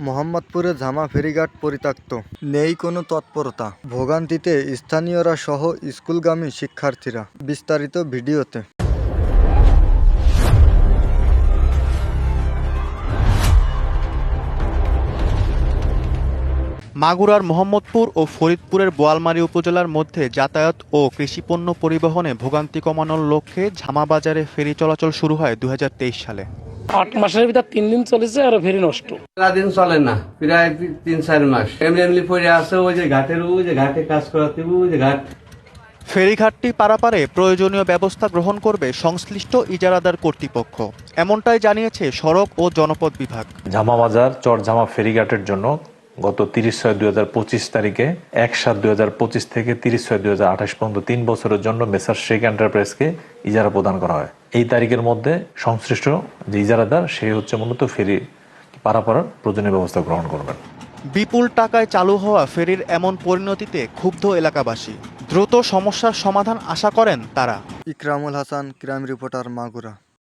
মোহাম্মদপুরে ঝামা ফেরিঘাট পরিত্যক্ত, নেই কোনো তৎপরতা, ভোগান্তিতে স্থানীয়রা সহ স্কুলগামী শিক্ষার্থীরা। বিস্তারিত ভিডিওতে। মাগুরার মোহাম্মদপুর ও ফরিদপুরের বোয়ালমারী উপজেলার মধ্যে যাতায়াত ও কৃষিপণ্য পরিবহনে ভোগান্তি কমানোর লক্ষ্যে ঝামা বাজারে ফেরি চলাচল শুরু হয় 2023 সালে। 8 মাসের ভিতর 3 দিন চলেছে আর ফেরি নষ্ট। দিন চলে না, প্রায় 3-4 মাস এমনি পড়ে আছে। ওই যে ঘাটের ঘাটে কাজ করাতে ঘাট। ফেরিঘাটটি পারাপারে প্রয়োজনীয় ব্যবস্থা গ্রহণ করবে সংশ্লিষ্ট ইজারাদার কর্তৃপক্ষ, এমনটাই জানিয়েছে সড়ক ও জনপদ বিভাগ। ঝামা বাজার চরঝামা ফেরিঘাটের জন্য গত 30/6/2025 তারিখে 1/7/2025 থেকে 30/6/2028 পর্যন্ত 3 বছরের জন্য মেসার শেখ এন্টারপ্রাইজকে ইজারা প্রদান করা হয়। এই তারিখের মধ্যে সংশ্লিষ্ট যে ইজারাদার সে হচ্ছে মূলত ফেরি পারাপারের প্রয়োজনীয় ব্যবস্থা গ্রহণ করবেন। বিপুল টাকায় চালু হওয়া ফেরির এমন পরিণতিতে ক্ষুব্ধ এলাকাবাসী। দ্রুত সমস্যার সমাধান আশা করেন তারা। Ikramul Hasan, crime reporter, Magura.